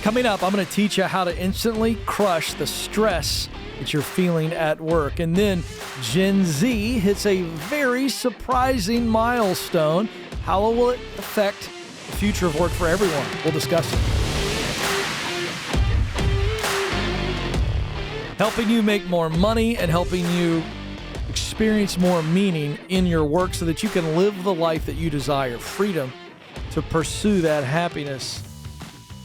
Coming up, I'm going to teach you how to instantly crush the stress that you're feeling at work. And then Gen Z hits a very surprising milestone. How will it affect the future of work for everyone? We'll discuss it. Helping you make more money and helping you experience more meaning in your work so that you can live the life that you desire. Freedom to pursue that happiness,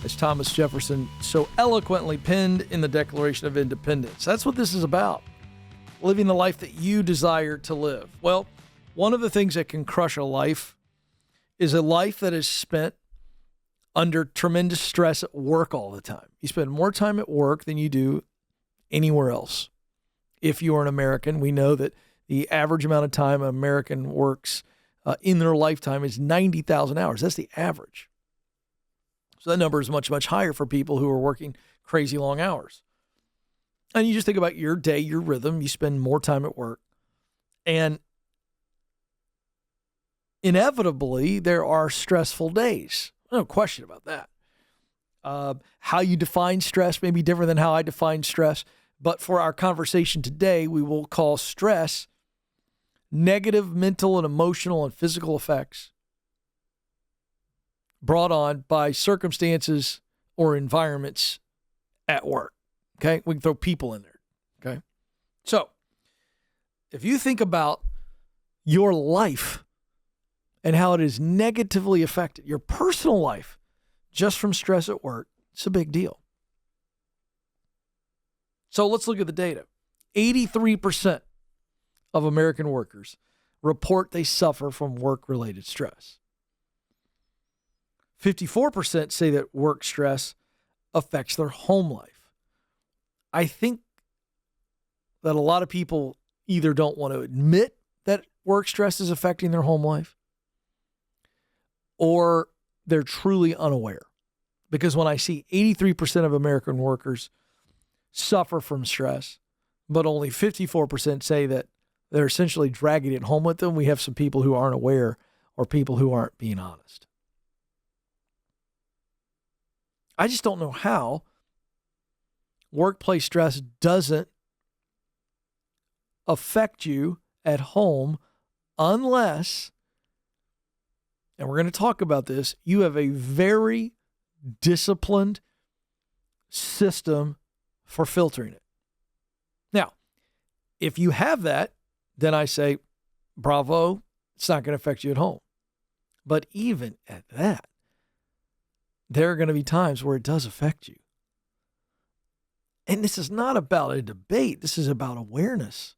as Thomas Jefferson so eloquently penned in the Declaration of Independence. That's what this is about, living the life that you desire to live. Well, one of the things that can crush a life is a life that is spent under tremendous stress at work all the time. You spend more time at work than you do anywhere else. If you are an American, we know that the average amount of time an American works in their lifetime is 90,000 hours. That's the average. So that number is much, much higher for people who are working crazy long hours. And you just think about your day, your rhythm. You spend more time at work. And inevitably, there are stressful days. No question about that. How you define stress may be different than how I define stress. But for our conversation today, we will call stress negative mental and emotional and physical effects brought on by circumstances or environments at work. Okay? We can throw people in there. Okay? So, if you think about your life and how it is negatively affected, your personal life, just from stress at work, it's a big deal. So let's look at the data. 83% of American workers report they suffer from work-related stress. 54% say that work stress affects their home life. I think that a lot of people either don't want to admit that work stress is affecting their home life, or they're truly unaware. Because when I see 83% of American workers suffer from stress, but only 54% say that they're essentially dragging it home with them, we have some people who aren't aware or people who aren't being honest. I just don't know how workplace stress doesn't affect you at home unless, and we're going to talk about this, you have a very disciplined system for filtering it. Now, if you have that, then I say, bravo, it's not going to affect you at home. But even at that, there are going to be times where it does affect you. And this is not about a debate. This is about awareness.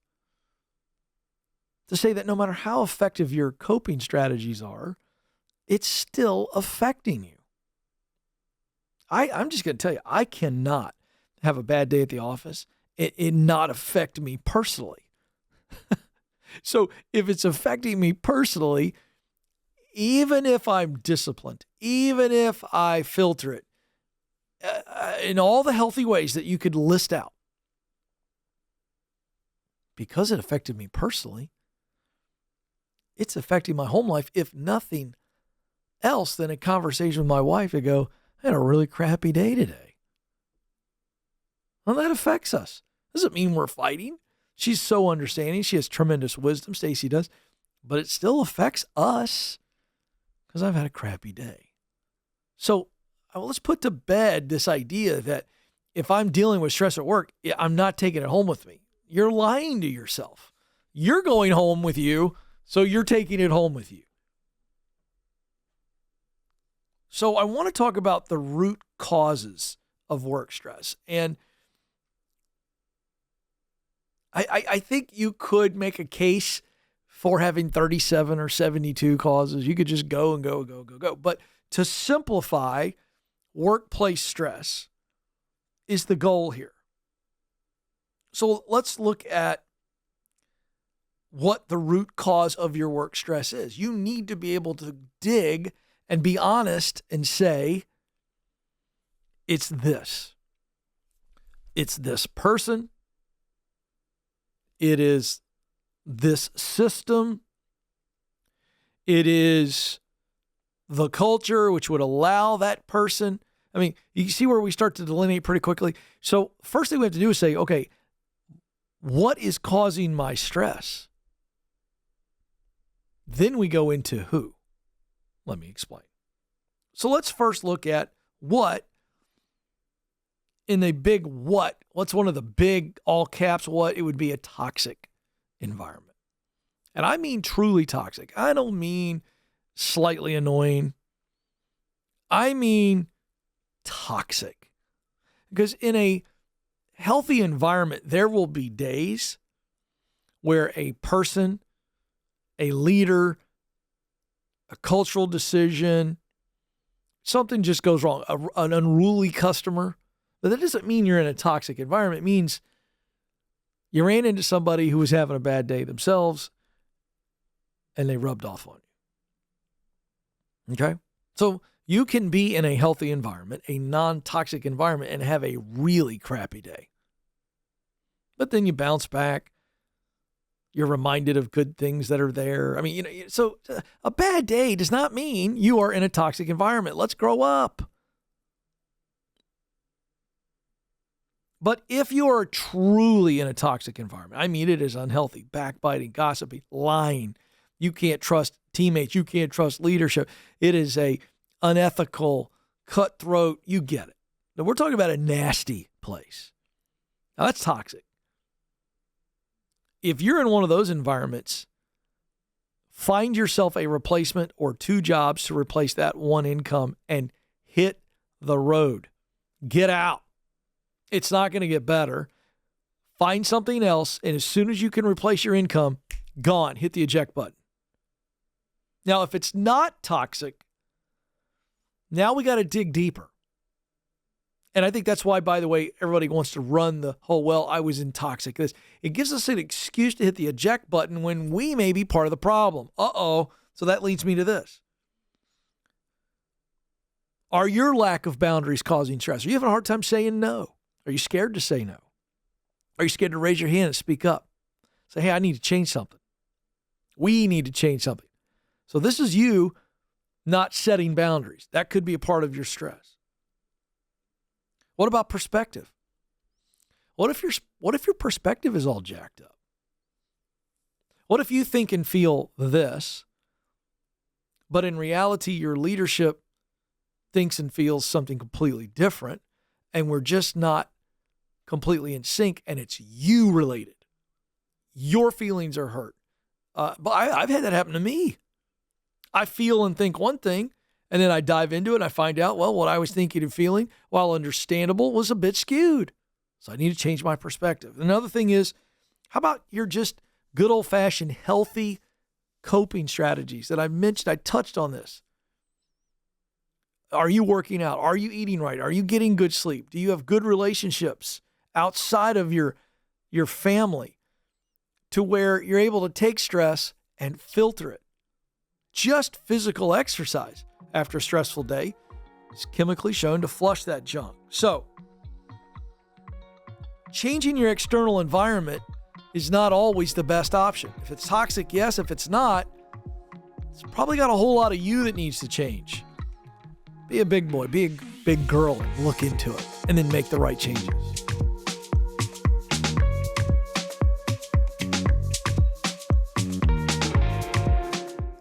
To say that no matter how effective your coping strategies are, it's still affecting you. I'm just going to tell you, I cannot have a bad day at the office and it not affect me personally. So if it's affecting me personally, even if I'm disciplined, even if I filter it in all the healthy ways that you could list out, because it affected me personally, it's affecting my home life, if nothing else than a conversation with my wife to go, I had a really crappy day today. Well, that affects us. Doesn't mean we're fighting. She's so understanding. She has tremendous wisdom. Stacy does. But it still affects us because I've had a crappy day. So let's put to bed this idea that if I'm dealing with stress at work, I'm not taking it home with me. You're lying to yourself. You're going home with you, so you're taking it home with you. So I want to talk about the root causes of work stress. And I think you could make a case for having 37 or 72 causes. You could just go and go. But to simplify, workplace stress is the goal here. So let's look at what the root cause of your work stress is. You need to be able to dig and be honest and say, it's this. It's this person. It is this system. It is the culture which would allow that person I mean, you see where we start to delineate pretty quickly. So first thing we have to do is say, okay, what is causing my stress? Then we go into who. Let me explain. So let's first look at what in a big what. What's one of the big all caps what? It would be a toxic environment. And I mean truly toxic. I don't mean slightly annoying. I mean toxic. Because in a healthy environment, there will be days where a person, a leader, a cultural decision, something just goes wrong, an unruly customer. But that doesn't mean you're in a toxic environment. It means you ran into somebody who was having a bad day themselves and they rubbed off on you. Okay? So you can be in a healthy environment, a non-toxic environment, and have a really crappy day. But then you bounce back. You're reminded of good things that are there. I mean, so a bad day does not mean you are in a toxic environment. Let's grow up. But if you are truly in a toxic environment, I mean, it is unhealthy, backbiting, gossiping, lying. You can't trust teammates. You can't trust leadership. It is a unethical, cutthroat. You get it. Now, we're talking about a nasty place. Now, that's toxic. If you're in one of those environments, find yourself a replacement or two jobs to replace that one income and hit the road. Get out. It's not going to get better. Find something else, and as soon as you can replace your income, gone. Hit the eject button. Now, if it's not toxic, now we got to dig deeper. And I think that's why, by the way, everybody wants to run the whole, well, I was in toxic. It gives us an excuse to hit the eject button when we may be part of the problem. So that leads me to this. Are your lack of boundaries causing stress? Are you having a hard time saying no? Are you scared to say no? Are you scared to raise your hand and speak up? Say, hey, I need to change something. We need to change something. So this is you not setting boundaries. That could be a part of your stress. What about perspective? What if your perspective is all jacked up? What if you think and feel this, but in reality your leadership thinks and feels something completely different, and we're just not completely in sync, and it's you related? Your feelings are hurt. But I've had that happen to me. I feel and think one thing, and then I dive into it and I find out, well, what I was thinking and feeling, while understandable, was a bit skewed. So I need to change my perspective. Another thing is, how about your just good old-fashioned healthy coping strategies that I mentioned? I touched on this. Are you working out? Are you eating right? Are you getting good sleep? Do you have good relationships outside of your family to where you're able to take stress and filter it? Just physical exercise after a stressful day is chemically shown to flush that junk. So, changing your external environment is not always the best option. If it's toxic, yes. If it's not, it's probably got a whole lot of you that needs to change. Be a big boy, be a big girl, and look into it, and then make the right changes.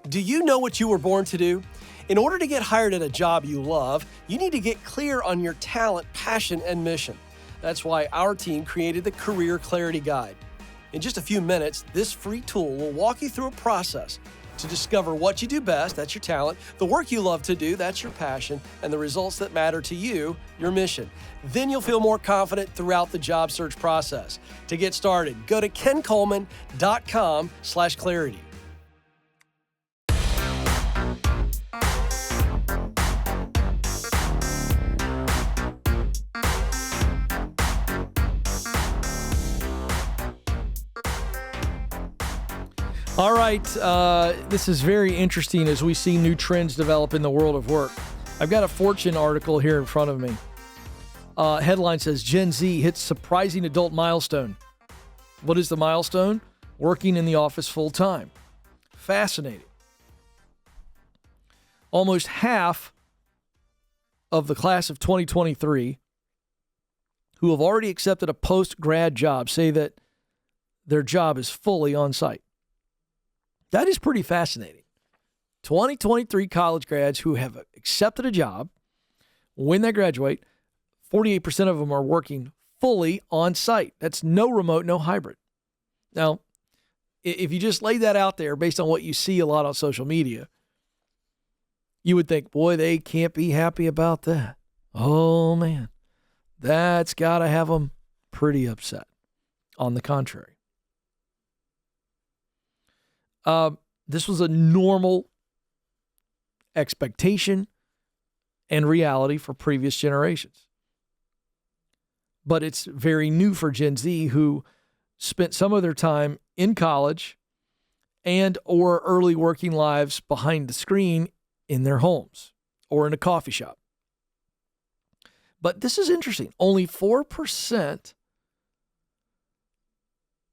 Do you know what you were born to do? In order to get hired at a job you love, you need to get clear on your talent, passion, and mission. That's why our team created the Career Clarity Guide. In just a few minutes, this free tool will walk you through a process to discover what you do best, that's your talent, the work you love to do, that's your passion, and the results that matter to you, your mission. Then you'll feel more confident throughout the job search process. To get started, go to kencoleman.com/clarity. All right, this is very interesting as we see new trends develop in the world of work. I've got a Fortune article here in front of me. Headline says, Gen Z hits surprising adult milestone. What is the milestone? Working in the office full time. Fascinating. Almost half of the class of 2023 who have already accepted a post-grad job say that their job is fully on site. That is pretty fascinating. 2023 college grads who have accepted a job, when they graduate, 48% of them are working fully on site. That's no remote, no hybrid. Now, if you just lay that out there based on what you see a lot on social media, you would think, boy, they can't be happy about that. Oh, man, that's got to have them pretty upset. On the contrary. This was a normal expectation and reality for previous generations. But it's very new for Gen Z, who spent some of their time in college and or early working lives behind the screen in their homes or in a coffee shop. But this is interesting. Only 4%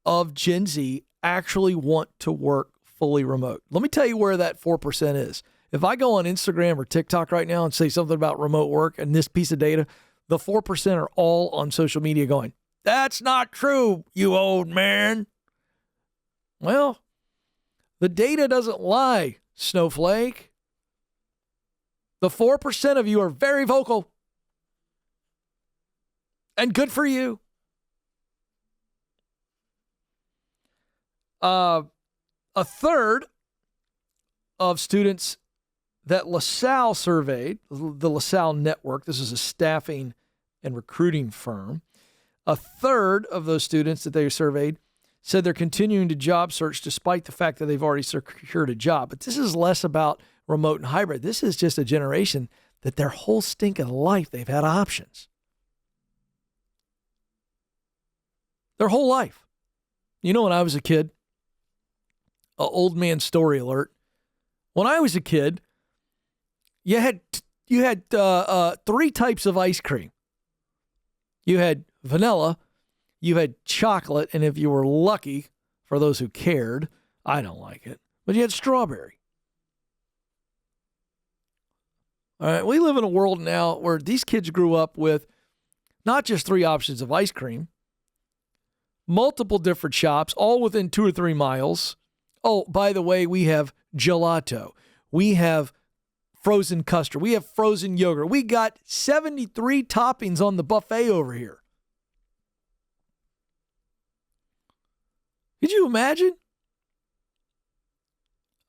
of Gen Z actually want to work fully remote. Let me tell you where that 4% is. If I go on Instagram or TikTok right now and say something about remote work and this piece of data, the 4% are all on social media going, "That's not true, you old man." Well, the data doesn't lie, snowflake. The 4% of you are very vocal. And good for you. A third of students that LaSalle surveyed, the LaSalle Network, this is a staffing and recruiting firm, a third of those students that they surveyed said they're continuing to job search despite the fact that they've already secured a job. But this is less about remote and hybrid. This is just a generation that their whole stinking life they've had options. Their whole life. You know, when I was a kid, old man story alert. When I was a kid, you had three types of ice cream. You had vanilla, you had chocolate, and if you were lucky, for those who cared, I don't like it, but you had strawberry. All right, we live in a world now where these kids grew up with not just three options of ice cream, multiple different shops, all within 2 or 3 miles. Oh, by the way, we have gelato. We have frozen custard. We have frozen yogurt. We got 73 toppings on the buffet over here. Could you imagine?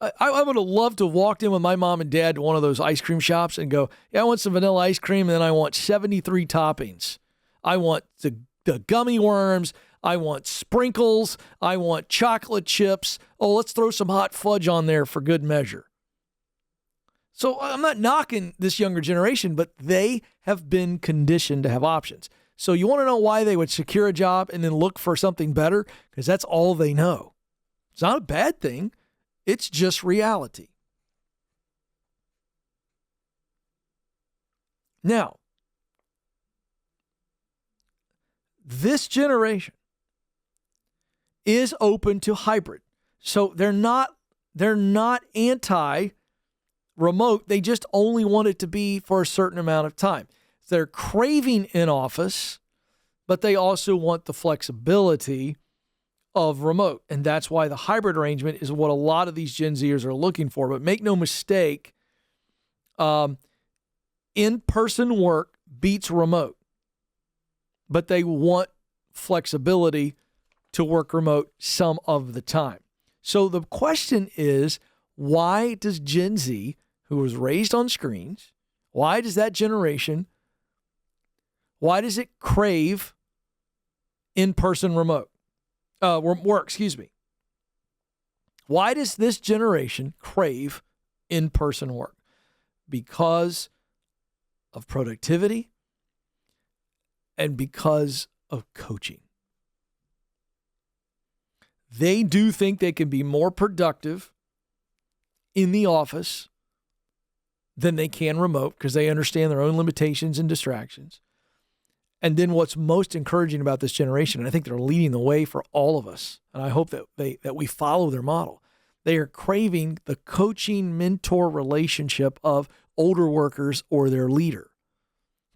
I would have loved to have walked in with my mom and dad to one of those ice cream shops and go, yeah, I want some vanilla ice cream, and then I want 73 toppings. I want the gummy worms. I want sprinkles. I want chocolate chips. Oh, let's throw some hot fudge on there for good measure. So I'm not knocking this younger generation, but they have been conditioned to have options. So you want to know why they would secure a job and then look for something better? Because that's all they know. It's not a bad thing. It's just reality. Now, this generation is open to hybrid. So they're not anti-remote. They just only want it to be for a certain amount of time. They're craving in office, but they also want the flexibility of remote. And that's why the hybrid arrangement is what a lot of these Gen Zers are looking for. But make no mistake, in-person work beats remote. But they want flexibility to work remote some of the time. So the question is, why does Gen Z, who was raised on screens, why does that generation, why does it crave in-person remote work? Why does this generation crave in-person work? Because of productivity and because of coaching. They do think they can be more productive in the office than they can remote because they understand their own limitations and distractions. And then what's most encouraging about this generation, and I think they're leading the way for all of us, and I hope that we follow their model, they are craving the coaching mentor relationship of older workers or their leader.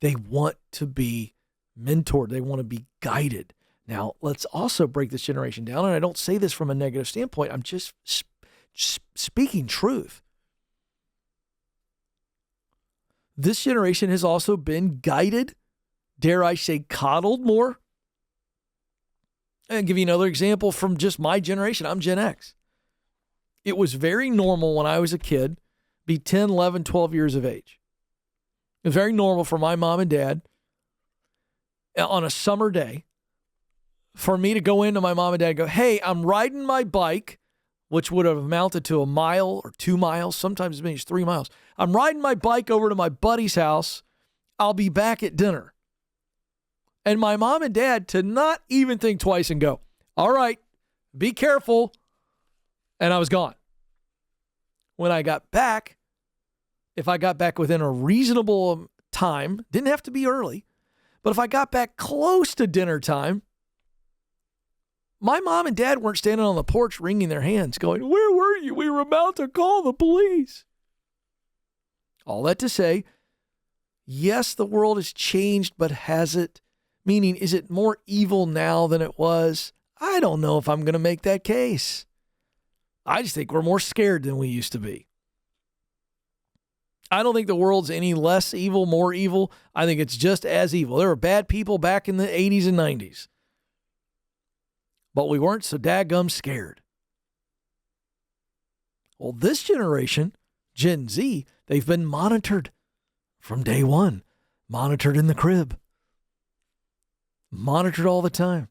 They want to be mentored. They want to be guided. Now, let's also break this generation down. And I don't say this from a negative standpoint. I'm just speaking truth. This generation has also been guided, dare I say, coddled more. I'll give you another example from just my generation. I'm Gen X. It was very normal when I was a kid, be 10, 11, 12 years of age. It was very normal for my mom and dad on a summer day for me to go into my mom and dad and go, hey, I'm riding my bike, which would have amounted to a mile or 2 miles, sometimes as many as 3 miles. I'm riding my bike over to my buddy's house. I'll be back at dinner. And my mom and dad to not even think twice and go, all right, be careful. And I was gone. When I got back, if I got back within a reasonable time, didn't have to be early, but if I got back close to dinner time, my mom and dad weren't standing on the porch wringing their hands going, where were you? We were about to call the police. All that to say, yes, the world has changed, but has it? Meaning, is it more evil now than it was? I don't know if I'm going to make that case. I just think we're more scared than we used to be. I don't think the world's any less evil, more evil. I think it's just as evil. There were bad people back in the 80s and 90s. But we weren't so daggum scared. Well, this generation, Gen Z, they've been monitored from day one. Monitored in the crib. Monitored all the time.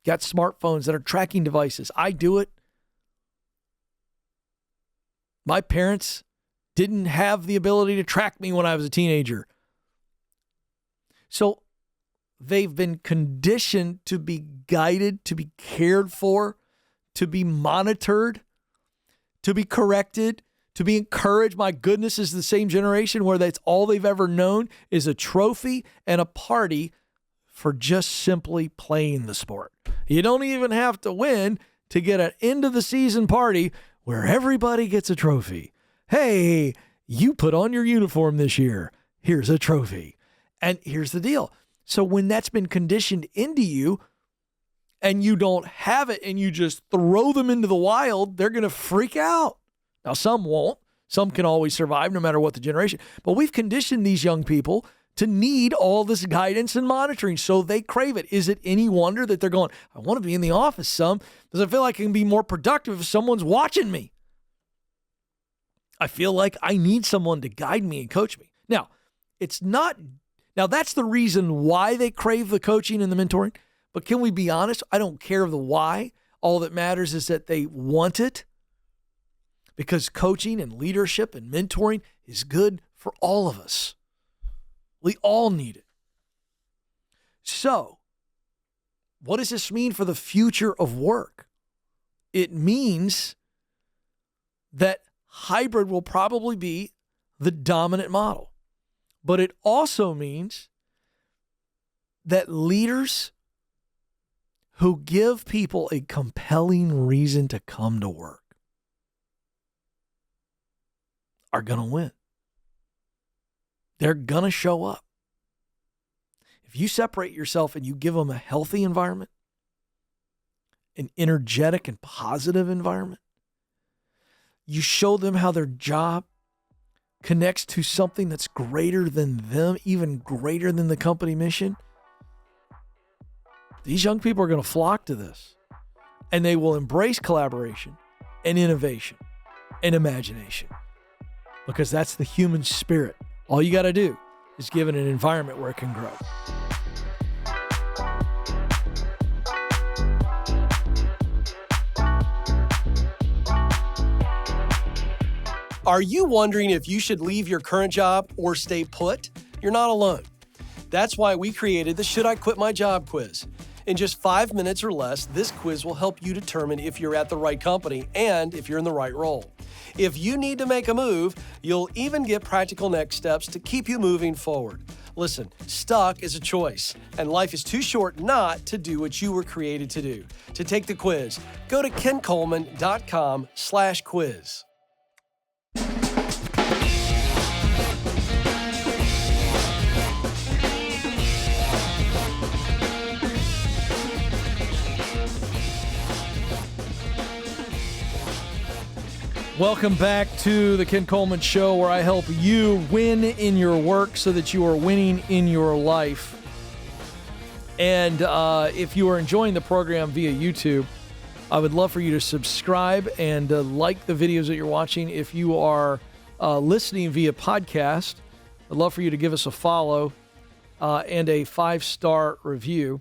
Got smartphones that are tracking devices. I do it. My parents didn't have the ability to track me when I was a teenager. So they've been conditioned to be guided, to be cared for, to be monitored, to be corrected, to be encouraged. My goodness, is the same generation where that's all they've ever known is a trophy and a party for just simply playing the sport. You don't even have to win to get an end of the season party where everybody gets a trophy. Hey, you put on your uniform this year. Here's a trophy. And here's the deal. So when that's been conditioned into you and you don't have it and you just throw them into the wild, they're going to freak out. Now, some won't. Some can always survive no matter what the generation. But we've conditioned these young people to need all this guidance and monitoring, so they crave it. Is it any wonder that they're going, I want to be in the office some because I feel like I can be more productive if someone's watching me. I feel like I need someone to guide me and coach me. Now, that's the reason why they crave the coaching and the mentoring. But can we be honest? I don't care the why. All that matters is that they want it, because coaching and leadership and mentoring is good for all of us. We all need it. So, what does this mean for the future of work? It means that hybrid will probably be the dominant model. But it also means that leaders who give people a compelling reason to come to work are going to win. They're going to show up. If you separate yourself and you give them a healthy environment, an energetic and positive environment, you show them how their job connects to something that's greater than them, even greater than the company mission, these young people are going to flock to this. And they will embrace collaboration and innovation and imagination, because that's the human spirit. All you got to do is give it an environment where it can grow. Are you wondering if you should leave your current job or stay put? You're not alone. That's why we created the Should I Quit My Job quiz. In just 5 minutes or less, this quiz will help you determine if you're at the right company and if you're in the right role. If you need to make a move, you'll even get practical next steps to keep you moving forward. Listen, stuck is a choice, and life is too short not to do what you were created to do. To take the quiz, go to kencoleman.com/quiz. Welcome back to the Ken Coleman Show, where I help you win in your work so that you are winning in your life. And if you are enjoying the program via YouTube, I would love for you to subscribe and like the videos that you're watching. If you are listening via podcast, I'd love for you to give us a follow and a 5-star review.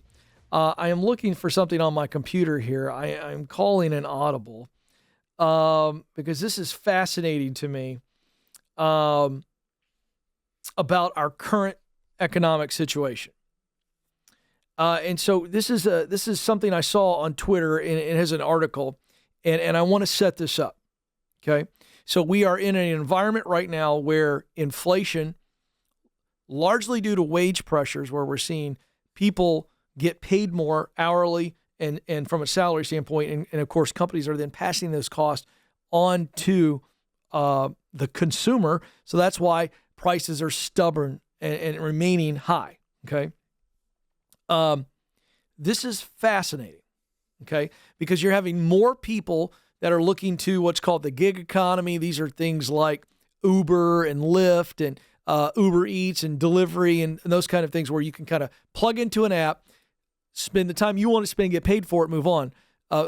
I am looking for something on my computer here. I'm calling an audible. Because this is fascinating to me about our current economic situation. And so this is something I saw on Twitter, and it has an article, and I want to set this up. Okay. So we are in an environment right now where inflation, largely due to wage pressures, where we're seeing people get paid more hourly and from a salary standpoint, and of course, companies are then passing those costs on to the consumer. So that's why prices are stubborn and remaining high. Okay. This is fascinating. Okay. Because you're having more people that are looking to what's called the gig economy. These are things like Uber and Lyft and Uber Eats and delivery and those kind of things, where you can kind of plug into an app, spend the time you want to spend, get paid for it, move on.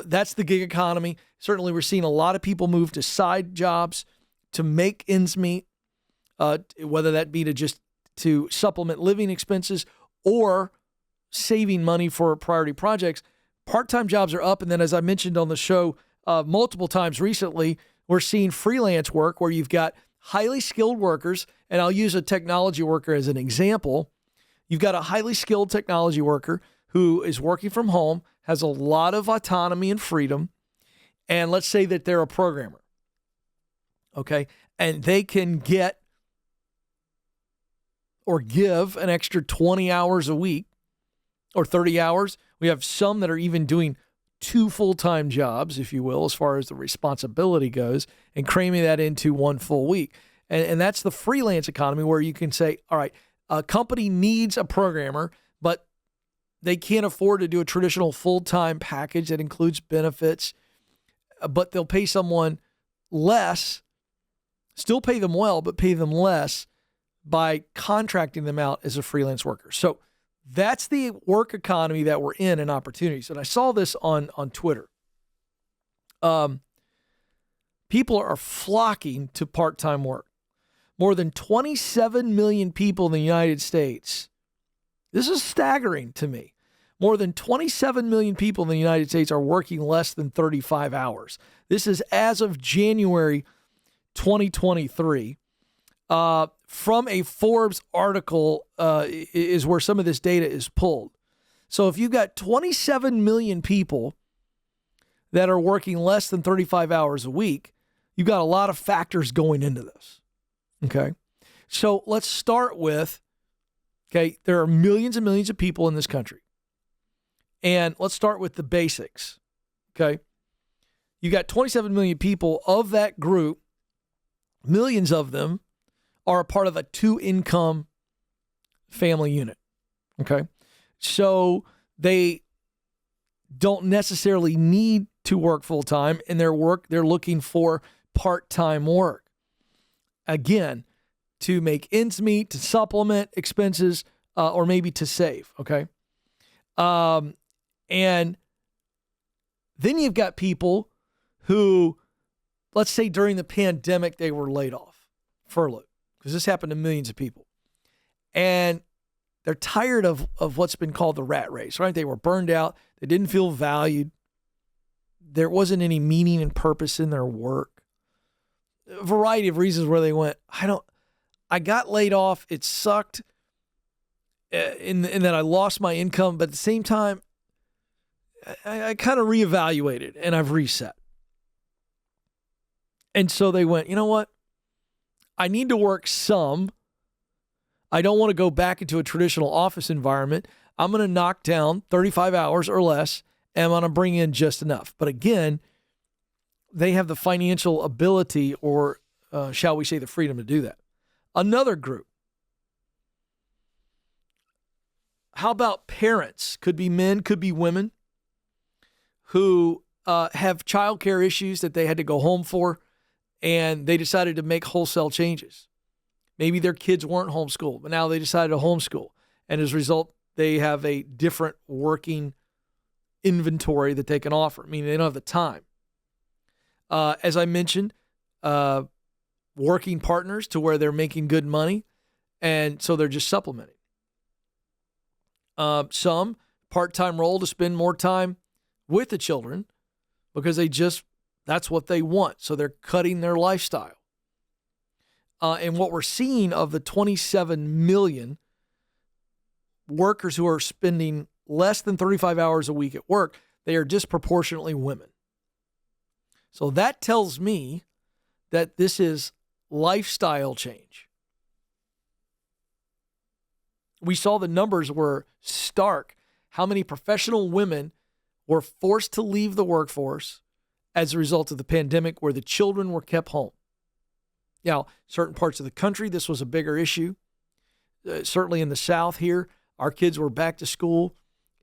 That's the gig economy. Certainly, we're seeing a lot of people move to side jobs to make ends meet, whether that be to supplement living expenses or saving money for priority projects. Part-time jobs are up, and then, as I mentioned on the show multiple times recently, we're seeing freelance work where you've got highly skilled workers, and I'll use a technology worker as an example. You've got a highly skilled technology worker who is working from home, has a lot of autonomy and freedom, and let's say that they're a programmer, okay? And they can get or give an extra 20 hours a week or 30 hours. We have some that are even doing 2 full-time jobs, if you will, as far as the responsibility goes, and cramming that into 1 full week. And that's the freelance economy, where you can say, all right, a company needs a programmer, but they can't afford to do a traditional full-time package that includes benefits, but they'll pay someone less, still pay them well, but pay them less by contracting them out as a freelance worker. So that's the work economy that we're in, and opportunities. And I saw this on Twitter. People are flocking to part-time work. More than 27 million people in the United States. This is staggering to me. More than 27 million people in the United States are working less than 35 hours. This is as of January 2023. From a Forbes article is where some of this data is pulled. So if you've got 27 million people that are working less than 35 hours a week, you've got a lot of factors going into this. Okay. So let's start with, okay, there are millions and millions of people in this country. And let's start with the basics. Okay. You got 27 million people. Of that group, millions of them are a part of a 2-income family unit. Okay. So they don't necessarily need to work full time in their work. They're looking for part-time work. Again, to make ends meet, to supplement expenses, or maybe to save. Okay. And then you've got people who, let's say during the pandemic, they were laid off, furloughed, because this happened to millions of people. And they're tired of what's been called the rat race, right? They were burned out. They didn't feel valued. There wasn't any meaning and purpose in their work. A variety of reasons where they went, I got laid off. It sucked in that I lost my income. But at the same time, I kind of reevaluated and I've reset. And so they went, you know what? I need to work some. I don't want to go back into a traditional office environment. I'm going to knock down 35 hours or less, and I'm going to bring in just enough. But again, they have the financial ability, or shall we say the freedom to do that. Another group. How about parents? Could be men, could be women, who have childcare issues that they had to go home for, and they decided to make wholesale changes. Maybe their kids weren't homeschooled, but now they decided to homeschool. And as a result, they have a different working inventory that they can offer, meaning they don't have the time. As I mentioned, working partners to where they're making good money, and so they're just supplementing. Some part-time role to spend more time with the children because that's what they want. So they're cutting their lifestyle. And what we're seeing of the 27 million workers who are spending less than 35 hours a week at work, they are disproportionately women. So that tells me that this is lifestyle change. We saw the numbers were stark. How many professional women were forced to leave the workforce as a result of the pandemic, where the children were kept home. Now, certain parts of the country, this was a bigger issue. Certainly in the South here, our kids were back to school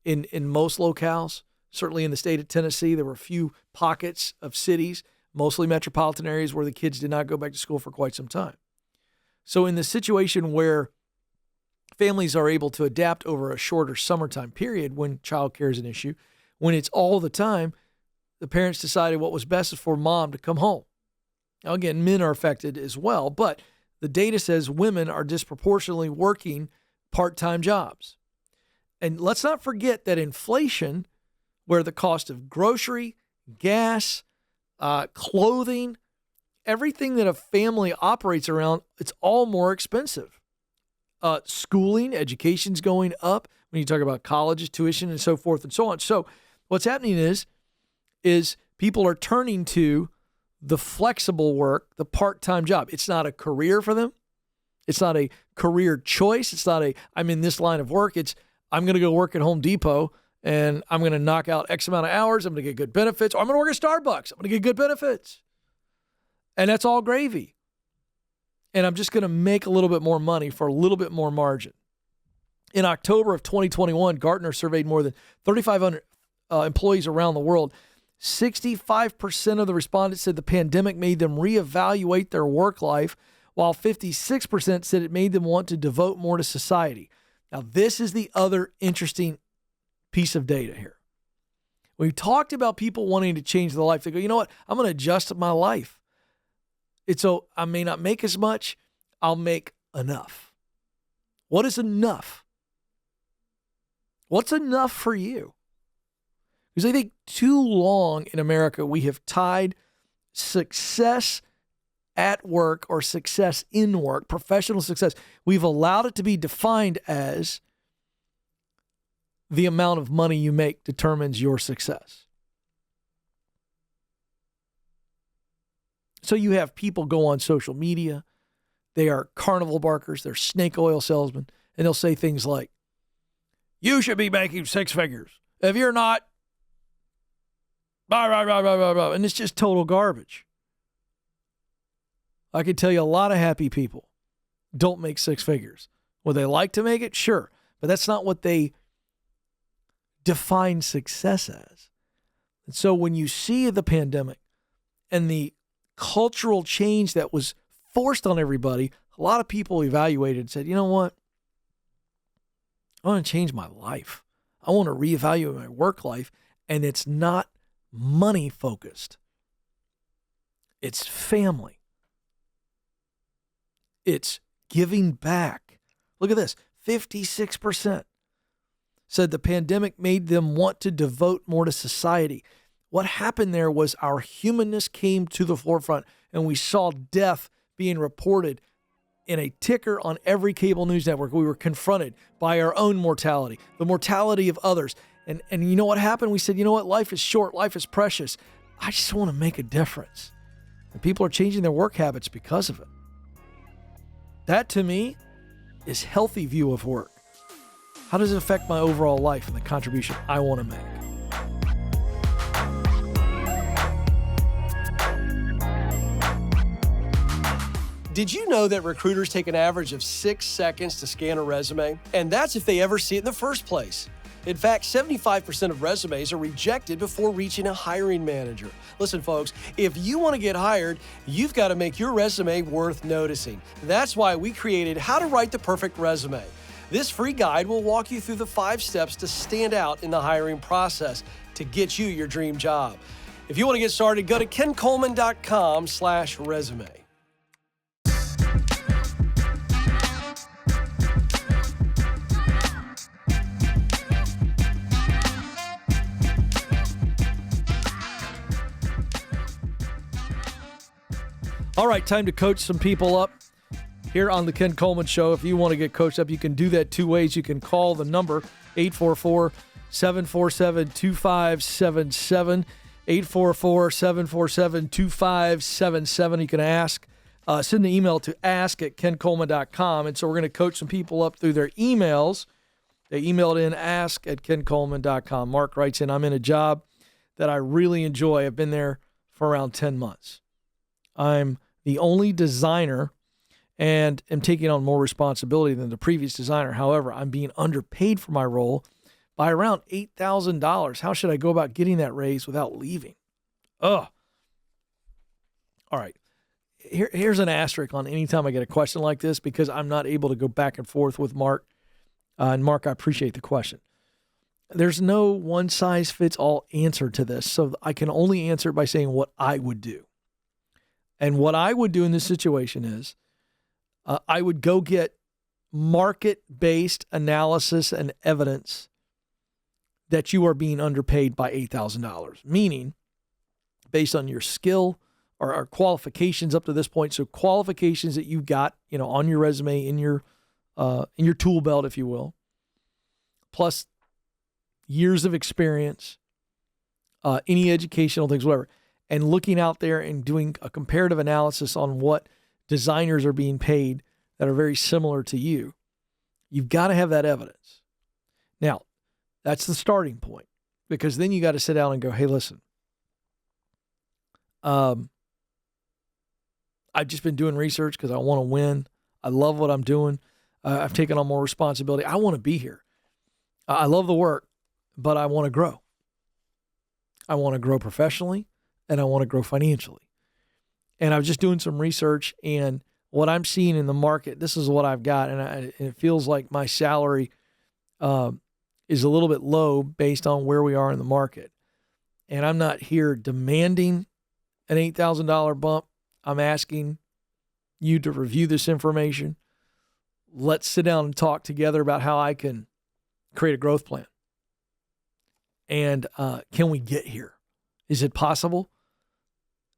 in most locales. Certainly in the state of Tennessee, there were a few pockets of cities, mostly metropolitan areas, where the kids did not go back to school for quite some time. So in the situation where families are able to adapt over a shorter summertime period when childcare is an issue, when it's all the time, the parents decided what was best is for mom to come home. Now, again, men are affected as well, but the data says women are disproportionately working part-time jobs. And let's not forget that inflation, where the cost of grocery, gas, clothing, everything that a family operates around, it's all more expensive. Schooling, education's going up when you talk about colleges, tuition, and so forth and so on. So what's happening is people are turning to the flexible work, the part-time job. It's not a career for them. It's not a career choice. It's not I'm in this line of work. It's I'm going to go work at Home Depot and I'm going to knock out X amount of hours. I'm going to get good benefits. Or I'm going to work at Starbucks. I'm going to get good benefits. And that's all gravy. And I'm just going to make a little bit more money for a little bit more margin. In October of 2021, Gartner surveyed more than 3,500 employees around the world. 65% of the respondents said the pandemic made them reevaluate their work life, while 56% said it made them want to devote more to society. Now, this is the other interesting piece of data here. We talked about people wanting to change their life. They go, you know what? I'm going to adjust my life. So I may not make as much. I'll make enough. What is enough? What's enough for you? Because I think too long in America, we have tied success at work or success in work, professional success. We've allowed it to be defined as the amount of money you make determines your success. So you have people go on social media. They are carnival barkers. They're snake oil salesmen. And they'll say things like, you should be making six figures. If you're not, blah, blah, blah, blah, blah, blah. And it's just total garbage. I can tell you a lot of happy people don't make six figures. Would they like to make it? Sure. But that's not what they define success as. And so when you see the pandemic and the cultural change that was forced on everybody, a lot of people evaluated and said, you know what? I want to change my life. I want to reevaluate my work life. And it's not money focused. It's family. It's giving back. Look at this. 56% said the pandemic made them want to devote more to society. What happened there was our humanness came to the forefront, and we saw death being reported in a ticker on every cable news network. We were confronted by our own mortality, the mortality of others. And you know what happened? We said, you know what? Life is short. Life is precious. I just want to make a difference. And people are changing their work habits because of it. That, to me, is healthy view of work. How does it affect my overall life and the contribution I want to make? Did you know that recruiters take an average of 6 seconds to scan a resume? And that's if they ever see it in the first place. In fact, 75% of resumes are rejected before reaching a hiring manager. Listen, folks, if you want to get hired, you've got to make your resume worth noticing. That's why we created How to Write the Perfect Resume. This free guide will walk you through the 5 steps to stand out in the hiring process to get you your dream job. If you want to get started, go to kencoleman.com/resume. All right, time to coach some people up here on the Ken Coleman Show. If you want to get coached up, you can do that 2 ways. You can call the number 844-747-2577, 844-747-2577. You can send an email to ask@kencoleman.com. And so we're going to coach some people up through their emails. They emailed in ask@kencoleman.com. Mark writes in, I'm in a job that I really enjoy. I've been there for around 10 months. I'm the only designer and am taking on more responsibility than the previous designer. However, I'm being underpaid for my role by around $8,000. How should I go about getting that raise without leaving? Ugh. All right. Here's an asterisk on any time I get a question like this because I'm not able to go back and forth with Mark. And Mark, I appreciate the question. There's no one-size-fits-all answer to this, so I can only answer it by saying what I would do. And what I would do in this situation is I would go get market-based analysis and evidence that you are being underpaid by $8,000, meaning based on your skill or qualifications up to this point. So qualifications that you've got, on your resume, in your tool belt, if you will, plus years of experience, any educational things, whatever. And looking out there and doing a comparative analysis on what designers are being paid that are very similar to you. You've got to have that evidence. Now, that's the starting point because then you got to sit down and go, hey, listen, I've just been doing research because I want to win. I love what I'm doing. I've taken on more responsibility. I want to be here. I love the work, but I want to grow. I want to grow professionally. And I want to grow financially. And I was just doing some research, and what I'm seeing in the market, this is what I've got, and it feels like my salary is a little bit low based on where we are in the market. And I'm not here demanding an $8,000 bump. I'm asking you to review this information. Let's sit down and talk together about how I can create a growth plan. And can we get here? Is it possible?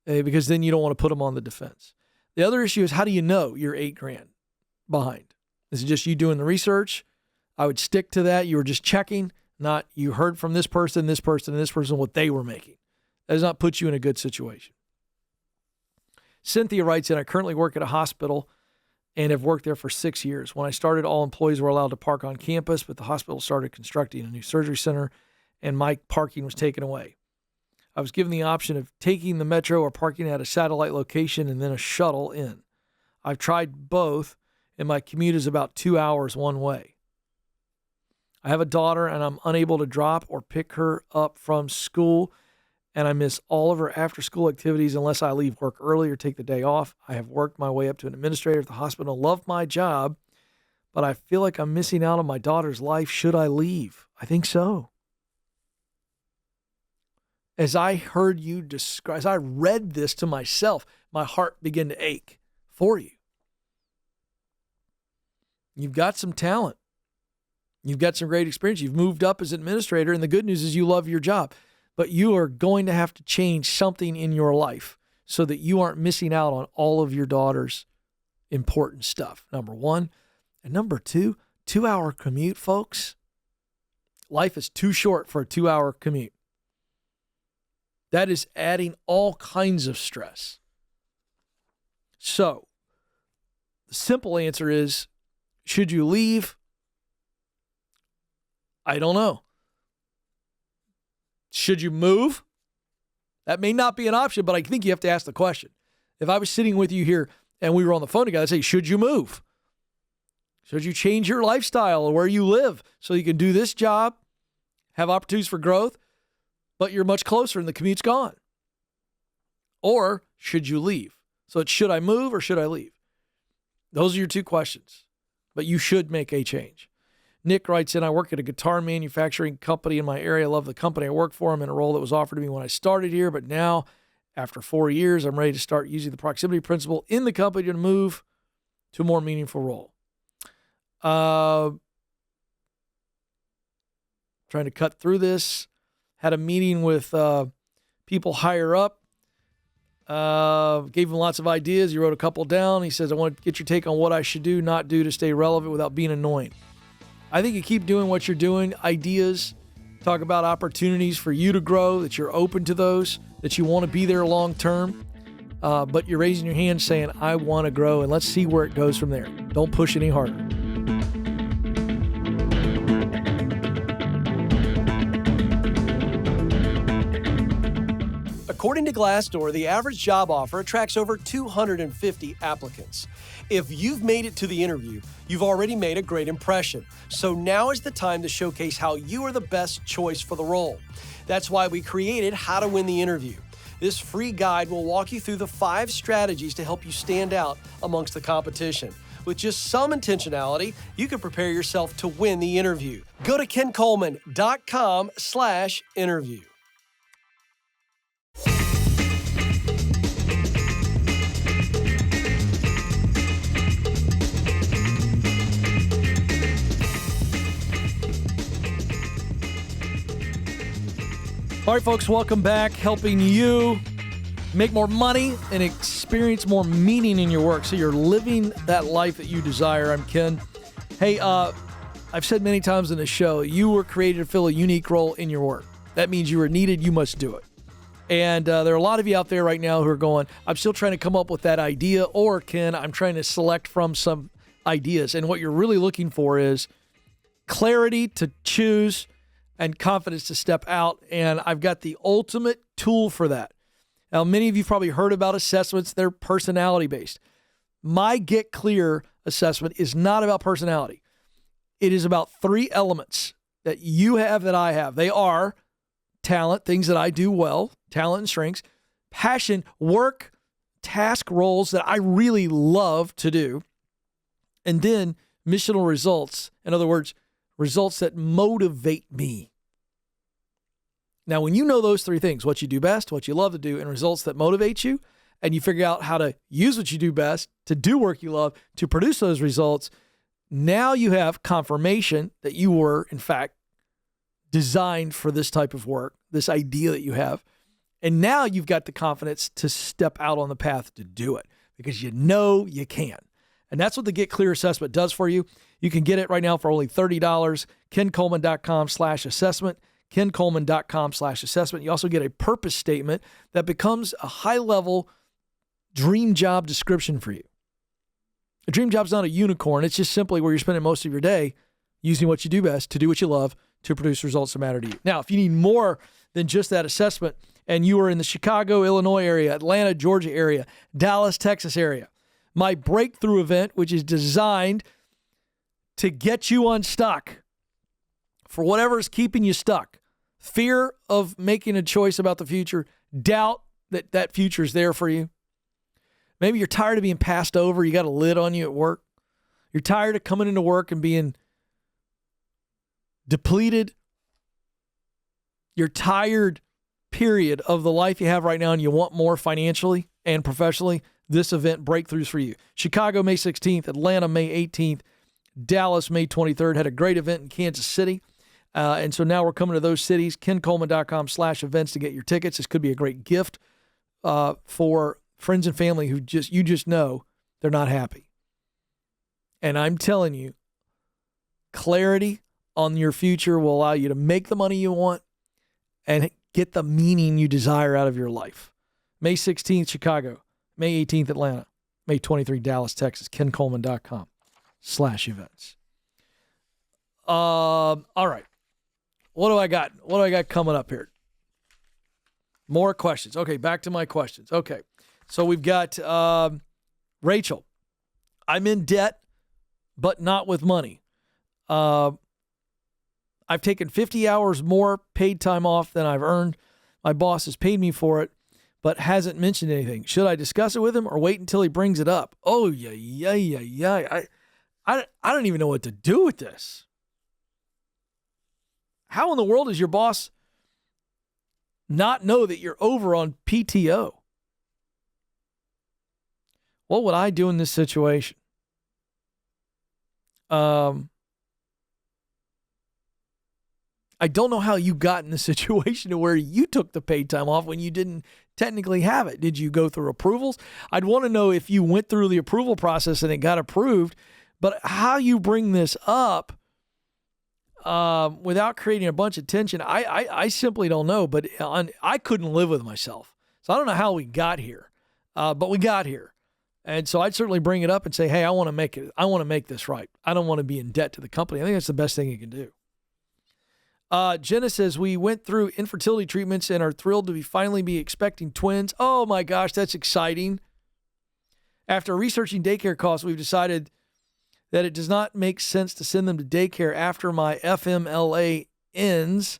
Because then you don't want to put them on the defense. The other issue is, how do you know you're $8,000 behind? Is it just you doing the research? I would stick to that. You were just checking, not you heard from this person, and this person what they were making. That does not put you in a good situation. Cynthia writes in, I currently work at a hospital and have worked there for 6 years. When I started, all employees were allowed to park on campus, but the hospital started constructing a new surgery center and my parking was taken away. I was given the option of taking the metro or parking at a satellite location and then a shuttle in. I've tried both, and my commute is about 2 hours one way. I have a daughter, and I'm unable to drop or pick her up from school, and I miss all of her after-school activities unless I leave work early or take the day off. I have worked my way up to an administrator at the hospital, love my job, but I feel like I'm missing out on my daughter's life. Should I leave? I think so. As I heard you describe, as I read this to myself, my heart began to ache for you. You've got some talent. You've got some great experience. You've moved up as administrator, and the good news is you love your job. But you are going to have to change something in your life so that you aren't missing out on all of your daughter's important stuff, number one. And number two, 2-hour commute, folks. Life is too short for a 2-hour commute. That is adding all kinds of stress. So, the simple answer is, should you leave? I don't know. Should you move? That may not be an option, but I think you have to ask the question. If I was sitting with you here and we were on the phone together, I'd say, should you move? Should you change your lifestyle or where you live so you can do this job have opportunities for growth, but you're much closer and the commute's gone? Or should you leave? So it's should I move or should I leave? Those are your two questions, but you should make a change. Nick writes in, I work at a guitar manufacturing company in my area. I love the company I work for. I'm in a role that was offered to me when I started here, but now, after 4 years, I'm ready to start using the proximity principle in the company to move to a more meaningful role. Trying to cut through this. Had a meeting with people higher up. Gave him lots of ideas. He wrote a couple down. He says, I want to get your take on what I should do, not do to stay relevant without being annoying. I think you keep doing what you're doing. Ideas, talk about opportunities for you to grow, that you're open to those, that you want to be there long term. But you're raising your hand saying, I want to grow, and let's see where it goes from there. Don't push any harder. According to Glassdoor, the average job offer attracts over 250 applicants. If you've made it to the interview, you've already made a great impression. So now is the time to showcase how you are the best choice for the role. That's why we created How to Win the Interview. This free guide will walk you through the 5 strategies to help you stand out amongst the competition. With just some intentionality, you can prepare yourself to win the interview. Go to kencoleman.com/interview. All right, folks, welcome back. Helping you make more money and experience more meaning in your work so you're living that life that you desire. I'm Ken. Hey, I've said many times in the show, you were created to fill a unique role in your work. That means you were needed, you must do it. And there are a lot of you out there right now who are going, I'm still trying to come up with that idea, or Ken, I'm trying to select from some ideas. And what you're really looking for is clarity to choose and confidence to step out. And I've got the ultimate tool for that. Now, many of you have probably heard about assessments. They're personality-based. My Get Clear assessment is not about personality. It is about 3 elements that you have that I have. They are talent, things that I do well, talent and strengths, passion, work, task roles that I really love to do, and then missional results. In other words, results that motivate me. Now, when you know those 3 things, what you do best, what you love to do, and results that motivate you, and you figure out how to use what you do best to do work you love to produce those results, now you have confirmation that you were, in fact, designed for this type of work, this idea that you have. And now you've got the confidence to step out on the path to do it because you know you can. And that's what the Get Clear assessment does for you. You can get it right now for only $30. KenColeman.com/assessment. KenColeman.com/assessment. You also get a purpose statement that becomes a high-level dream job description for you. A dream job's not a unicorn. It's just simply where you're spending most of your day using what you do best to do what you love to produce results that matter to you. Now, if you need more than just that assessment and you are in the Chicago, Illinois area, Atlanta, Georgia area, Dallas, Texas area, my breakthrough event, which is designed to get you unstuck for whatever is keeping you stuck. Fear of making a choice about the future, doubt that that future is there for you. Maybe you're tired of being passed over. You got a lid on you at work. You're tired of coming into work and being depleted. You're tired, period, of the life you have right now and you want more financially and professionally. This event, Breakthroughs for you. Chicago, May 16th, Atlanta, May 18th, Dallas, May 23rd. Had a great event in Kansas City. And so now we're coming to those cities. KenColeman.com/events to get your tickets. This could be a great gift for friends and family who you just know they're not happy. And I'm telling you, clarity on your future will allow you to make the money you want and get the meaning you desire out of your life. May 16th, Chicago. May 18th, Atlanta. May 23rd, Dallas, Texas. KenColeman.com/events. All right. What do I got? What do I got coming up here? More questions. Okay, back to my questions. Okay. So we've got Rachel. I'm in debt, but not with money. I I've taken 50 hours more paid time off than I've earned. My boss has paid me for it, but hasn't mentioned anything. Should I discuss it with him or wait until he brings it up? Oh, yeah. I don't even know what to do with this. How in the world does your boss not know that you're over on PTO? What would I do in this situation? I don't know how you got in the situation to where you took the paid time off when you didn't technically have it. Did you go through approvals? I'd want to know if you went through the approval process and it got approved, but how you bring this up without creating a bunch of tension, I simply don't know, but I couldn't live with myself. So I don't know how we got here, but we got here. And so I'd certainly bring it up and say, hey, I want to make this right. I don't want to be in debt to the company. I think that's the best thing you can do. Jenna says, we went through infertility treatments and are thrilled to finally be expecting twins. Oh my gosh, that's exciting. After researching daycare costs, we've decided that it does not make sense to send them to daycare after my FMLA ends,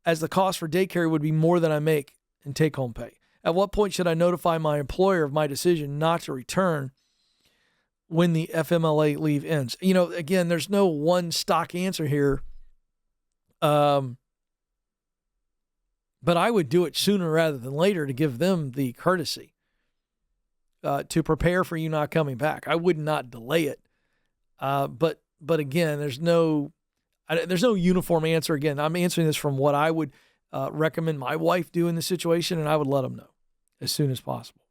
as the cost for daycare would be more than I make in take-home pay. At what point should I notify my employer of my decision not to return when the FMLA leave ends? You know, again, there's no one stock answer here. But I would do it sooner rather than later to give them the courtesy to prepare for you not coming back. I would not delay it. But again, there's no uniform answer. Again, I'm answering this from what I would recommend my wife do in the situation, and I would let them know as soon as possible.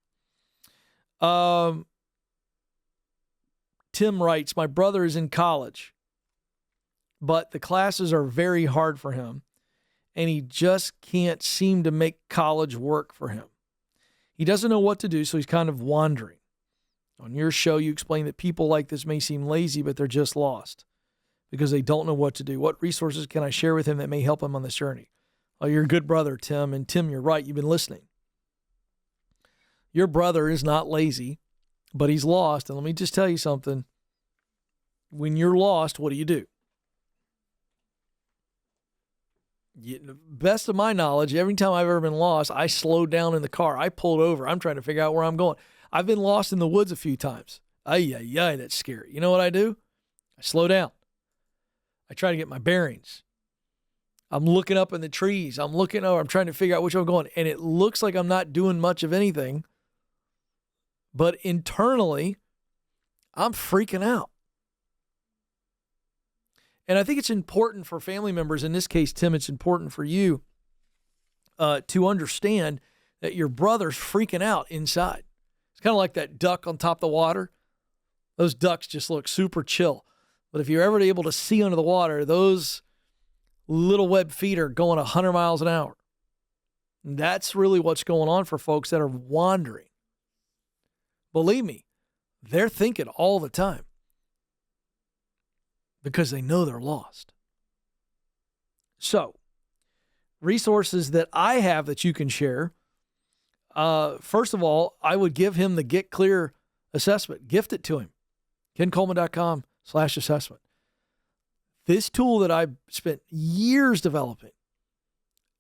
Tim writes, my brother is in college, but the classes are very hard for him, and he just can't seem to make college work for him. He doesn't know what to do, so he's kind of wandering. On your show, you explain that people like this may seem lazy, but they're just lost because they don't know what to do. What resources can I share with him that may help him on this journey? Oh, you're a good brother, Tim. And Tim, you're right. You've been listening. Your brother is not lazy, but he's lost. And let me just tell you something. When you're lost, what do? Best of my knowledge, every time I've ever been lost, I slowed down in the car. I pulled over. I'm trying to figure out where I'm going. I've been lost in the woods a few times. That's scary. You know what I do? I slow down. I try to get my bearings. I'm looking up in the trees. I'm looking over. I'm trying to figure out which way I'm going. And it looks like I'm not doing much of anything. But internally, I'm freaking out. And I think it's important for family members, in this case, Tim, it's important for you to understand that your brother's freaking out inside. It's kind of like that duck on top of the water. Those ducks just look super chill. But if you're ever able to see under the water, those little web feet are going 100 miles an hour. And that's really what's going on for folks that are wandering. Believe me, they're thinking all the time because they know they're lost. So, resources that I have that you can share. First of all, I would give him the Get Clear assessment. Gift it to him. KenColeman.com/assessment. This tool that I've spent years developing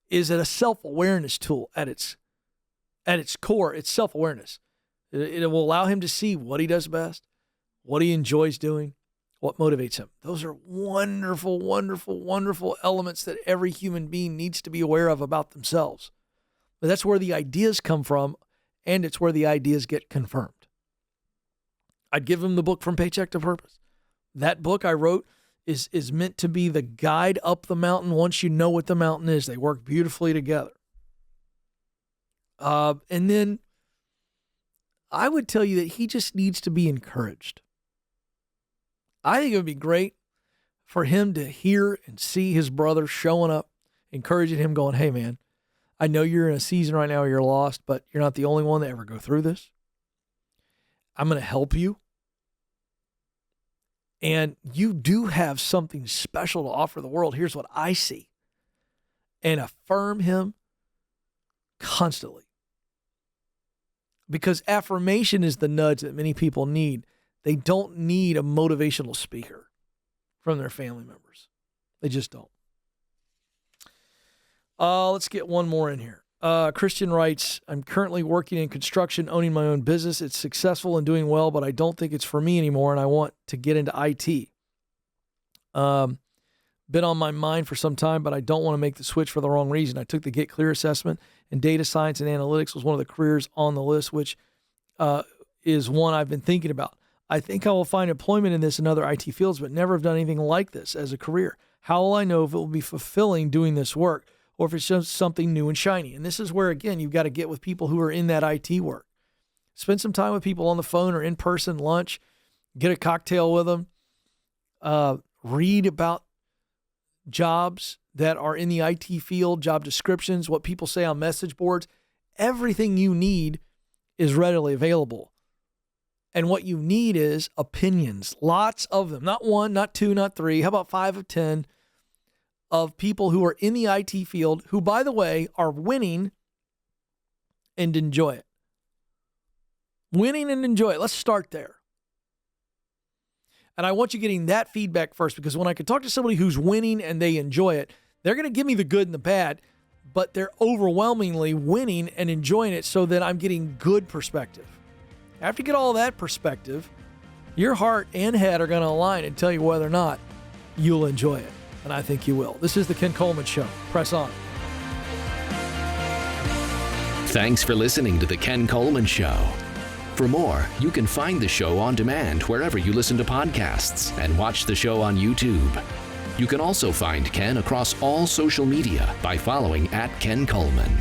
is a self-awareness tool at its core. It's self-awareness. It will allow him to see what he does best, what he enjoys doing, what motivates him. Those are wonderful, wonderful, wonderful elements that every human being needs to be aware of about themselves. But that's where the ideas come from, and it's where the ideas get confirmed. I'd give him the book From Paycheck to Purpose. That book I wrote is meant to be the guide up the mountain once you know what the mountain is. They work beautifully together. And then I would tell you that he just needs to be encouraged. I think it would be great for him to hear and see his brother showing up, encouraging him, going, hey, man, I know you're in a season right now where you're lost, but you're not the only one to ever go through this. I'm going to help you. And you do have something special to offer the world. Here's what I see. And affirm him constantly. Because affirmation is the nudge that many people need. They don't need a motivational speaker from their family members. They just don't. Let's get one more in here. Christian writes, I'm currently working in construction, owning my own business. It's successful and doing well, but I don't think it's for me anymore, and I want to get into IT. Been on my mind for some time, but I don't want to make the switch for the wrong reason. I took the Get Clear assessment, and data science and analytics was one of the careers on the list, which is one I've been thinking about. I think I will find employment in this and other IT fields, but never have done anything like this as a career. How will I know if it will be fulfilling doing this work or if it's just something new and shiny? And this is where, again, you've got to get with people who are in that IT work. Spend some time with people on the phone or in person, lunch, get a cocktail with them, read about jobs that are in the IT field, job descriptions, what people say on message boards. Everything you need is readily available. And what you need is opinions, lots of them, not one, not two, not three. How about 5 of 10 of people who are in the IT field who, by the way, are winning and enjoy it. Winning and enjoy it. Let's start there. And I want you getting that feedback first, because when I can talk to somebody who's winning and they enjoy it, they're going to give me the good and the bad, but they're overwhelmingly winning and enjoying it so that I'm getting good perspective. After you get all that perspective, your heart and head are going to align and tell you whether or not you'll enjoy it. And I think you will. This is the Ken Coleman Show. Press on. Thanks for listening to the Ken Coleman Show. For more, you can find the show on demand wherever you listen to podcasts and watch the show on YouTube. You can also find Ken across all social media by following @Ken Coleman.